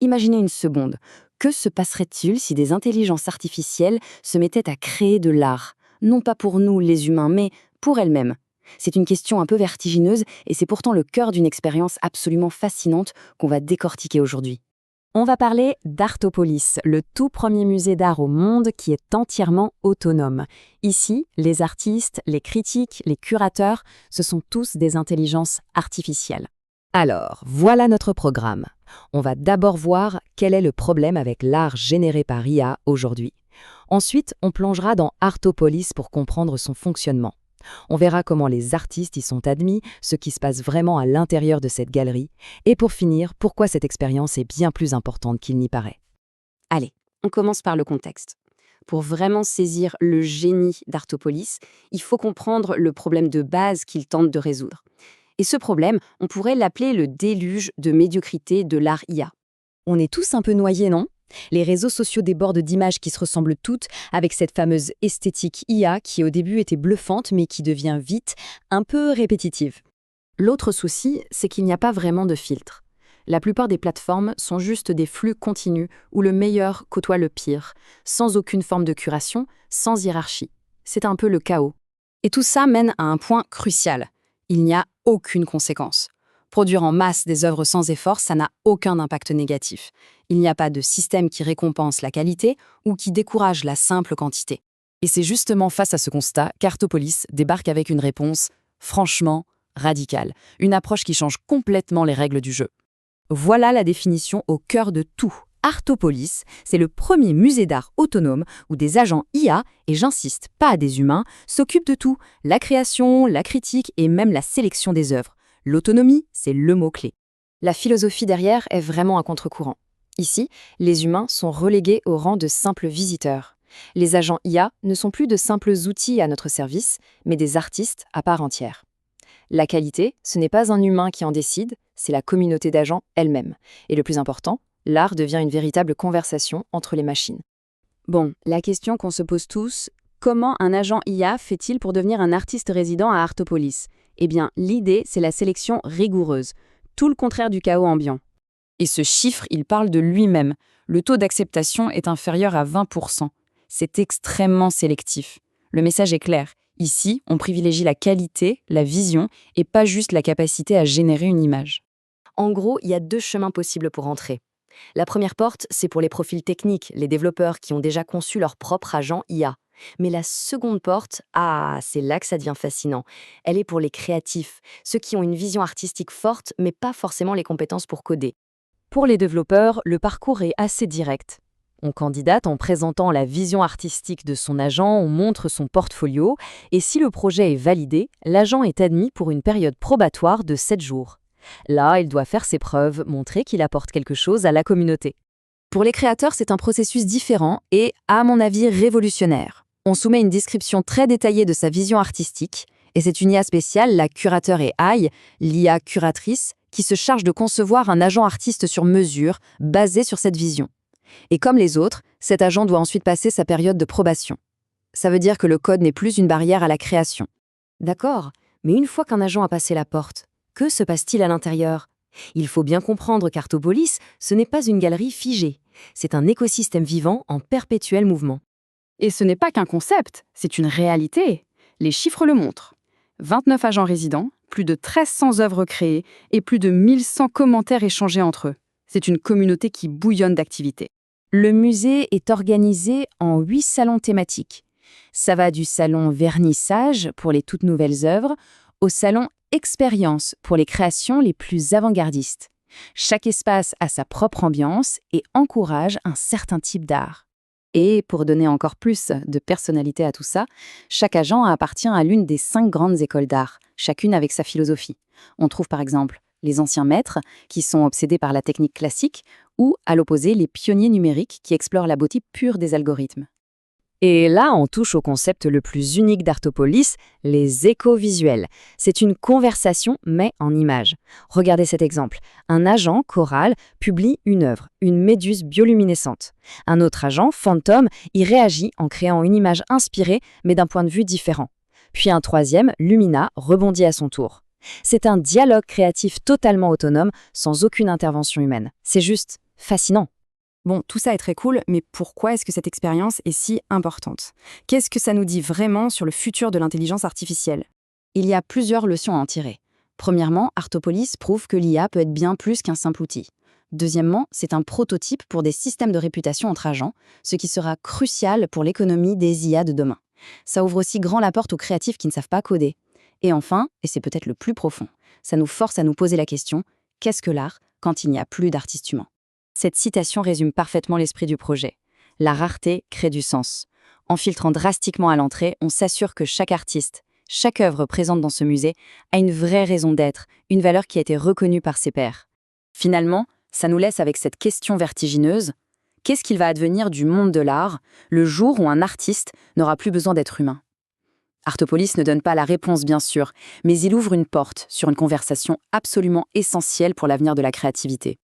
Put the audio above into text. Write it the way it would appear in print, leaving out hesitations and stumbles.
Imaginez une seconde. Que se passerait-il si des intelligences artificielles se mettaient à créer de l'art? Non pas pour nous, les humains, mais pour elles-mêmes. C'est une question un peu vertigineuse et c'est pourtant le cœur d'une expérience absolument fascinante qu'on va décortiquer aujourd'hui. On va parler d'Artopolis, le tout premier musée d'art au monde qui est entièrement autonome. Ici, les artistes, les critiques, les curateurs, ce sont tous des intelligences artificielles. Alors, voilà notre programme. On va d'abord voir quel est le problème avec l'art généré par IA aujourd'hui. Ensuite, on plongera dans Artopolis pour comprendre son fonctionnement. On verra comment les artistes y sont admis, ce qui se passe vraiment à l'intérieur de cette galerie, et pour finir, pourquoi cette expérience est bien plus importante qu'il n'y paraît. Allez, on commence par le contexte. Pour vraiment saisir le génie d'Artopolis, il faut comprendre le problème de base qu'il tente de résoudre. Et ce problème, on pourrait l'appeler le déluge de médiocrité de l'art IA. On est tous un peu noyés, non? Les réseaux sociaux débordent d'images qui se ressemblent toutes, avec cette fameuse esthétique IA qui au début était bluffante mais qui devient vite un peu répétitive. L'autre souci, c'est qu'il n'y a pas vraiment de filtre. La plupart des plateformes sont juste des flux continus où le meilleur côtoie le pire, sans aucune forme de curation, sans hiérarchie. C'est un peu le chaos. Et tout ça mène à un point crucial. Il n'y a aucune conséquence. Produire en masse des œuvres sans effort, ça n'a aucun impact négatif. Il n'y a pas de système qui récompense la qualité ou qui décourage la simple quantité. Et c'est justement face à ce constat qu'Artopolis débarque avec une réponse franchement radicale, une approche qui change complètement les règles du jeu. Voilà la définition au cœur de tout. Artopolis, c'est le premier musée d'art autonome où des agents IA, et j'insiste, pas des humains, s'occupent de tout, la création, la critique et même la sélection des œuvres. L'autonomie, c'est le mot-clé. La philosophie derrière est vraiment à contre-courant. Ici, les humains sont relégués au rang de simples visiteurs. Les agents IA ne sont plus de simples outils à notre service, mais des artistes à part entière. La qualité, ce n'est pas un humain qui en décide, c'est la communauté d'agents elle-même. Et le plus important, l'art devient une véritable conversation entre les machines. Bon, la question qu'on se pose tous, comment un agent IA fait-il pour devenir un artiste résident à Artopolis? Eh bien, l'idée, c'est la sélection rigoureuse, tout le contraire du chaos ambiant. Et ce chiffre, il parle de lui-même. Le taux d'acceptation est inférieur à 20%. C'est extrêmement sélectif. Le message est clair. Ici, on privilégie la qualité, la vision, et pas juste la capacité à générer une image. En gros, il y a 2 chemins possibles pour entrer. La première porte, c'est pour les profils techniques, les développeurs qui ont déjà conçu leur propre agent IA. Mais la seconde porte, c'est là que ça devient fascinant. Elle est pour les créatifs, ceux qui ont une vision artistique forte, mais pas forcément les compétences pour coder. Pour les développeurs, le parcours est assez direct. On candidate en présentant la vision artistique de son agent, on montre son portfolio, et si le projet est validé, l'agent est admis pour une période probatoire de 7 jours. Là, il doit faire ses preuves, montrer qu'il apporte quelque chose à la communauté. Pour les créateurs, c'est un processus différent et, à mon avis, révolutionnaire. On soumet une description très détaillée de sa vision artistique, et c'est une IA spéciale, la Curateur AI, l'IA curatrice, qui se charge de concevoir un agent artiste sur mesure, basé sur cette vision. Et comme les autres, cet agent doit ensuite passer sa période de probation. Ça veut dire que le code n'est plus une barrière à la création. D'accord, mais une fois qu'un agent a passé la porte, que se passe-t-il à l'intérieur? Il faut bien comprendre qu'Artopolis, ce n'est pas une galerie figée. C'est un écosystème vivant en perpétuel mouvement. Et ce n'est pas qu'un concept, c'est une réalité. Les chiffres le montrent. 29 agents résidents, plus de 1300 œuvres créées et plus de 1100 commentaires échangés entre eux. C'est une communauté qui bouillonne d'activité. Le musée est organisé en 8 salons thématiques. Ça va du salon vernissage pour les toutes nouvelles œuvres au salon expérience pour les créations les plus avant-gardistes. Chaque espace a sa propre ambiance et encourage un certain type d'art. Et pour donner encore plus de personnalité à tout ça, chaque agent appartient à l'une des 5 grandes écoles d'art, chacune avec sa philosophie. On trouve par exemple les anciens maîtres, qui sont obsédés par la technique classique, ou, à l'opposé, les pionniers numériques qui explorent la beauté pure des algorithmes. Et là, on touche au concept le plus unique d'Artopolis, les éco-visuels. C'est une conversation, mais en images. Regardez cet exemple. Un agent, Coral, publie une œuvre, une méduse bioluminescente. Un autre agent, Phantom, y réagit en créant une image inspirée, mais d'un point de vue différent. Puis un troisième, Lumina, rebondit à son tour. C'est un dialogue créatif totalement autonome, sans aucune intervention humaine. C'est juste Fascinant. Bon, tout ça est très cool, mais pourquoi est-ce que cette expérience est si importante? Qu'est-ce que ça nous dit vraiment sur le futur de l'intelligence artificielle? Il y a plusieurs leçons à en tirer. Premièrement, Artopolis prouve que l'IA peut être bien plus qu'un simple outil. Deuxièmement, c'est un prototype pour des systèmes de réputation entre agents, ce qui sera crucial pour l'économie des IA de demain. Ça ouvre aussi grand la porte aux créatifs qui ne savent pas coder. Et enfin, et c'est peut-être le plus profond, ça nous force à nous poser la question, qu'est-ce que l'art quand il n'y a plus d'artistes humains? Cette citation résume parfaitement l'esprit du projet. La rareté crée du sens. En filtrant drastiquement à l'entrée, on s'assure que chaque artiste, chaque œuvre présente dans ce musée a une vraie raison d'être, une valeur qui a été reconnue par ses pairs. Finalement, ça nous laisse avec cette question vertigineuse. Qu'est-ce qu'il va advenir du monde de l'art le jour où un artiste n'aura plus besoin d'être humain? Artopolis ne donne pas la réponse, bien sûr, mais il ouvre une porte sur une conversation absolument essentielle pour l'avenir de la créativité.